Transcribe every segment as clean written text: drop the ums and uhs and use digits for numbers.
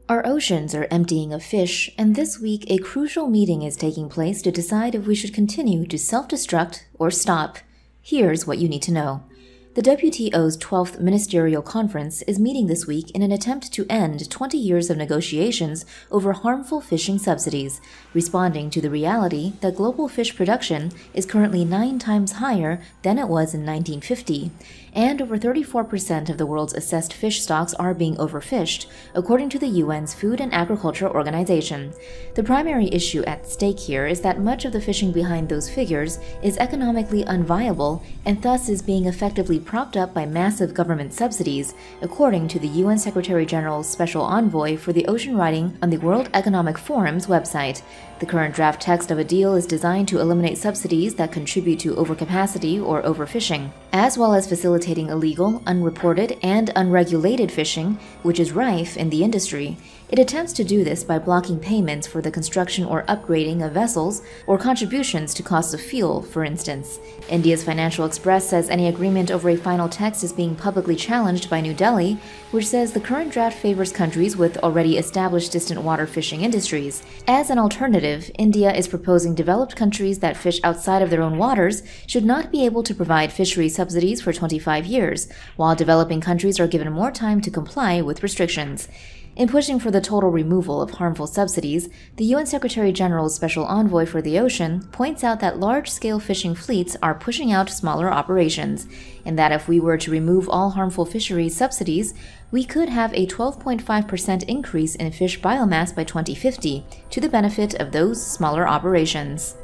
Our oceans are emptying of fish, and this week a crucial meeting is taking place to decide if we should continue to self-destruct or stop. Here's what you need to know. The WTO's 12th Ministerial Conference is meeting this week in an attempt to end 20 years of negotiations over harmful fishing subsidies, responding to the reality that global fish production is currently 9 times higher than it was in 1950, and over 34% of the world's assessed fish stocks are being overfished, according to the UN's Food and Agriculture Organization. The primary issue at stake here is that much of the fishing behind those figures is economically unviable and thus is being effectively propped up by massive government subsidies, according to the UN Secretary-General's Special Envoy for the Ocean writing on the World Economic Forum's website. The current draft text of a deal is designed to eliminate subsidies that contribute to overcapacity or overfishing, as well as facilitating illegal, unreported, and unregulated fishing, which is rife in the industry. It attempts to do this by blocking payments for the construction or upgrading of vessels, or contributions to costs of fuel, for instance. India's Financial Express says any agreement over a final text is being publicly challenged by New Delhi, which says the current draft favors countries with already established distant water fishing industries. As an alternative, India is proposing developed countries that fish outside of their own waters should not be able to provide fishery subsidies for 25 years, while developing countries are given more time to comply with restrictions. In pushing for the total removal of harmful subsidies, the UN Secretary-General's Special Envoy for the Ocean points out that large-scale fishing fleets are pushing out smaller operations, and that if we were to remove all harmful fisheries subsidies, we could have a 12.5% increase in fish biomass by 2050, to the benefit of those smaller operations.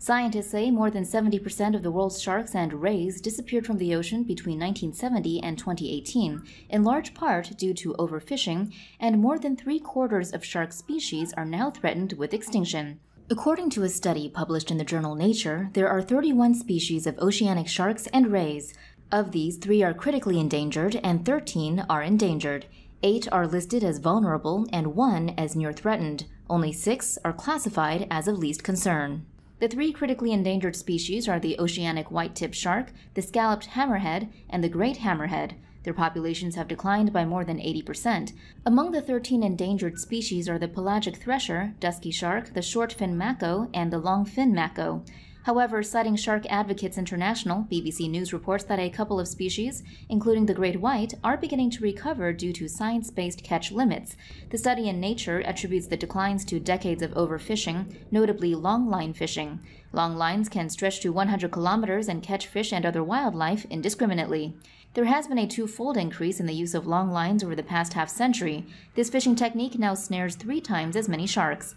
Scientists say more than 70% of the world's sharks and rays disappeared from the ocean between 1970 and 2018, in large part due to overfishing, and more than 3/4 of shark species are now threatened with extinction. According to a study published in the journal Nature, there are 31 species of oceanic sharks and rays. Of these, 3 are critically endangered and 13 are endangered. 8 are listed as vulnerable and 1 as near threatened. Only 6 are classified as of least concern. The 3 critically endangered species are the oceanic white-tip shark, the scalloped hammerhead, and the great hammerhead. Their populations have declined by more than 80%. Among the 13 endangered species are the pelagic thresher, dusky shark, the short-fin mako, and the long-fin mako. However, citing Shark Advocates International, BBC News reports that a couple of species, including the great white, are beginning to recover due to science-based catch limits. The study in Nature attributes the declines to decades of overfishing, notably long-line fishing. Long lines can stretch to 100 kilometers and catch fish and other wildlife indiscriminately. There has been a 2-fold increase in the use of long lines over the past half-century. This fishing technique now snares 3 times as many sharks.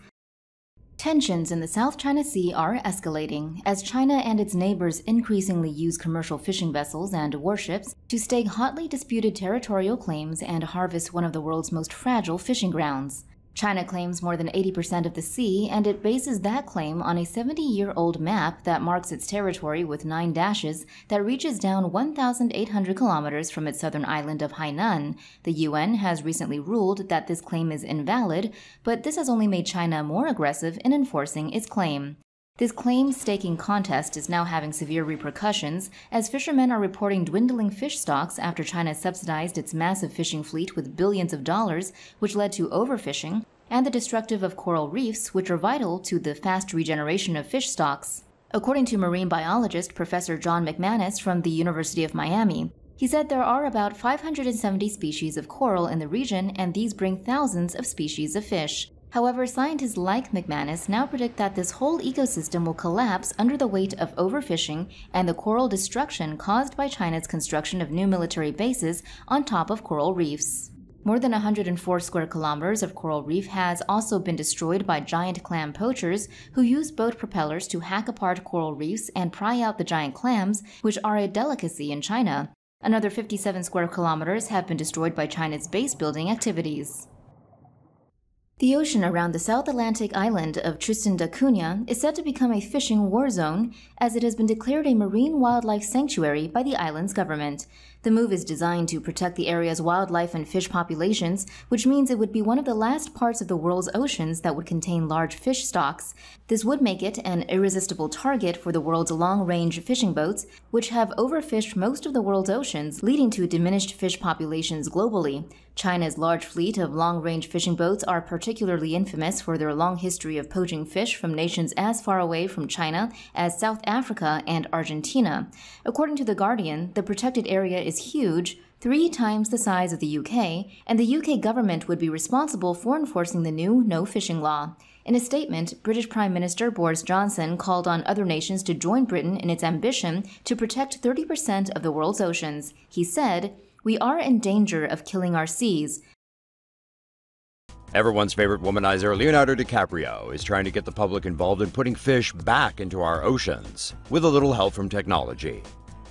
Tensions in the South China Sea are escalating as China and its neighbors increasingly use commercial fishing vessels and warships to stake hotly disputed territorial claims and harvest one of the world's most fragile fishing grounds. China claims more than 80% of the sea, and it bases that claim on a 70-year-old map that marks its territory with 9 dashes that reaches down 1,800 kilometers from its southern island of Hainan. The UN has recently ruled that this claim is invalid, but this has only made China more aggressive in enforcing its claim. This claim-staking contest is now having severe repercussions, as fishermen are reporting dwindling fish stocks after China subsidized its massive fishing fleet with billions of dollars, which led to overfishing, and the destruction of coral reefs, which are vital to the fast regeneration of fish stocks. According to marine biologist Professor John McManus from the University of Miami, he said there are about 570 species of coral in the region, and these bring thousands of species of fish. However, scientists like McManus now predict that this whole ecosystem will collapse under the weight of overfishing and the coral destruction caused by China's construction of new military bases on top of coral reefs. More than 104 square kilometers of coral reef has also been destroyed by giant clam poachers who use boat propellers to hack apart coral reefs and pry out the giant clams, which are a delicacy in China. Another 57 square kilometers have been destroyed by China's base building activities. The ocean around the South Atlantic island of Tristan da Cunha is said to become a fishing war zone, as it has been declared a marine wildlife sanctuary by the island's government. The move is designed to protect the area's wildlife and fish populations, which means it would be one of the last parts of the world's oceans that would contain large fish stocks. This would make it an irresistible target for the world's long-range fishing boats, which have overfished most of the world's oceans, leading to diminished fish populations globally. China's large fleet of long-range fishing boats are particularly infamous for their long history of poaching fish from nations as far away from China as South Africa and Argentina. According to The Guardian, the protected area is huge, 3 times the size of the UK, and the UK government would be responsible for enforcing the new no-fishing law. In a statement, British Prime Minister Boris Johnson called on other nations to join Britain in its ambition to protect 30% of the world's oceans. He said, "We are in danger of killing our seas." Everyone's favorite womanizer, Leonardo DiCaprio, is trying to get the public involved in putting fish back into our oceans, with a little help from technology.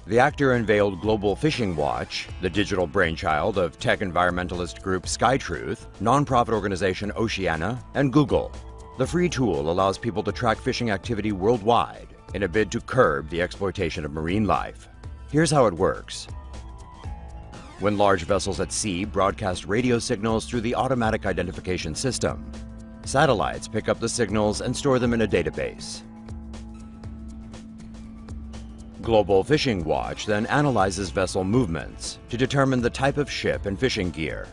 The actor unveiled Global Fishing Watch, the digital brainchild of tech environmentalist group SkyTruth, nonprofit organization Oceana, and Google. The free tool allows people to track fishing activity worldwide in a bid to curb the exploitation of marine life. Here's how it works. When large vessels at sea broadcast radio signals through the automatic identification system, satellites pick up the signals and store them in a database. Global Fishing Watch then analyzes vessel movements to determine the type of ship and fishing gear.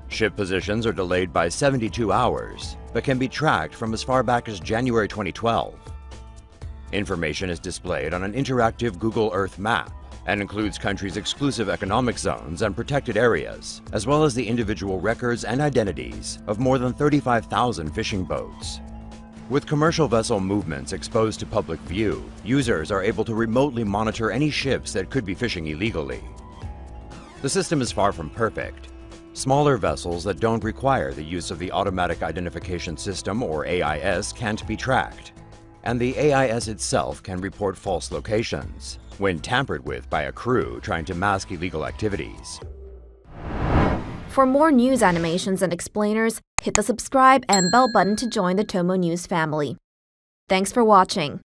Ship positions are delayed by 72 hours, but can be tracked from as far back as January 2012. Information is displayed on an interactive Google Earth map and includes countries' exclusive economic zones and protected areas, as well as the individual records and identities of more than 35,000 fishing boats. With commercial vessel movements exposed to public view, users are able to remotely monitor any ships that could be fishing illegally. The system is far from perfect. Smaller vessels that don't require the use of the Automatic Identification System, or AIS, can't be tracked, and the AIS itself can report false locations when tampered with by a crew trying to mask illegal activities. For more news animations and explainers, hit the subscribe and bell button to join the TomoNews family. Thanks for watching.